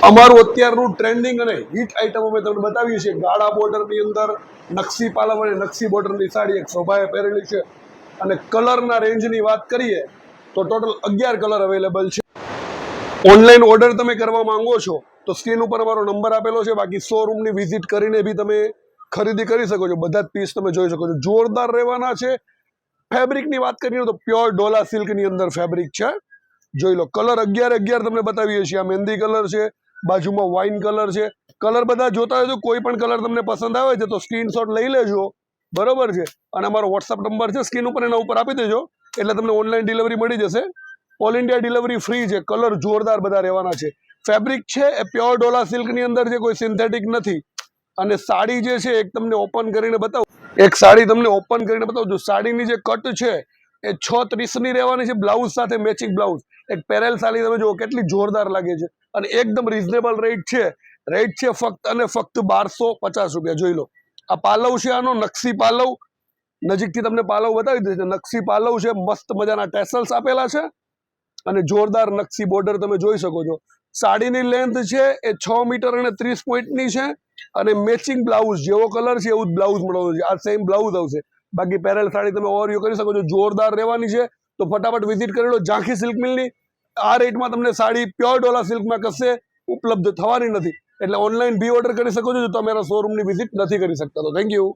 અમારું અત્યારનું ટ્રેન્ડિંગ અને હિટ આઈટમ અમે તમને બતાવીએ છીએ. ગાળા બોર્ડરની અંદર નકશી પાલવ અને નકશી બોર્ડરની સાડી એક શોભાએ પહેરેલી છે. અને કલરના રેન્જની વાત કરીએ તો ટોટલ 11 કલર અવેલેબલ છે. ઓનલાઈન ઓર્ડર તમે કરવા માંગો છો તો સ્ક્રીન ઉપર અમારો નંબર આપેલો છે. બાકી શોરૂમની વિઝિટ કરીને બી તમે ખરીદી કરી શકો છો. બધા જ પીસ તમે જોઈ શકો છો. જોરદાર રહેવાના છે. ફેબ્રિકની વાત કરીએ તો પ્યોર ડોલા સિલ્કની અંદર ફેબ્રિક છે. જોઈ લો, કલર 11 તમને બતાવીએ છીએ. આ મહેંદી કલર છે, બાજુમાં વાઇન કલર છે. કલર બધા જોતા હોય તો કોઈ પણ કલર તમને પસંદ આવે છે તો સ્ક્રીનશોટ લઈ લેજો, બરોબર છે. અને અમારો વોટ્સઅપ નંબર છે સ્ક્રીન ઉપર, એના ઉપર આપી દેજો એટલે તમને ઓનલાઈન ડિલિવરી મળી જશે. ઓલ ઇન્ડિયા ડિલિવરી ફ્રી છે. કલર જોરદાર બધા રહેવાના છે. ફેબ્રિક છે એ પ્યોર ડોલા સિલ્કની અંદર છે, કોઈ સિન્થેટિક નથી. અને સાડી જે છે એક તમને ઓપન કરીને બતાવું. એક સાડી તમને ઓપન કરીને બતાવું. જો સાડીની જે કટ છે એ 6:30 ની રહેવાની છે. બ્લાઉઝ સાથે મેચિંગ બ્લાઉઝ. એક પેરેલ સાડી તમે જુઓ કેટલી જોરદાર લાગે છે. અને એકદમ રીઝનેબલ રેટ છે. રેટ છે ફક્ત અને ફક્ત 1250 રૂપિયા. જોઈ લો, આ પાલવ છે, આનો નકશી પાલવ. નજીકથી તમને પાલવ બતાવી દે છે. નકશી પાલવ છે, મસ્ત મજાના ટેસલ્સ આપેલા છે અને જોરદાર નકશી બોર્ડર તમે જોઈ શકો છો. સાડીની લેન્થ છે એ 6 મીટર અને 30 પોઈન્ટની છે. અને મેચિંગ બ્લાઉઝ, જેવો કલર છે એવું જ બ્લાઉઝ મળવાનું છે. આ સેમ બ્લાઉઝ આવશે. બાકી પેરેલ સાડી તમે ઓવરવ્યુ કરી શકો છો. જોરદાર રહેવાની છે. તો ફટાફટ વિઝિટ કરી લો ઝાંખી સિલ્ક મિલની. આ રેટમાં તમને સાડી પ્યોર ડોલા સિલ્કમાં કશે ઉપલબ્ધ થવાની નથી. એટલે ઓનલાઈન બી ઓર્ડર કરી શકો છો જો તમે અમારા શોરૂમની વિઝિટ નથી કરી શકતા. તો થેન્ક યુ.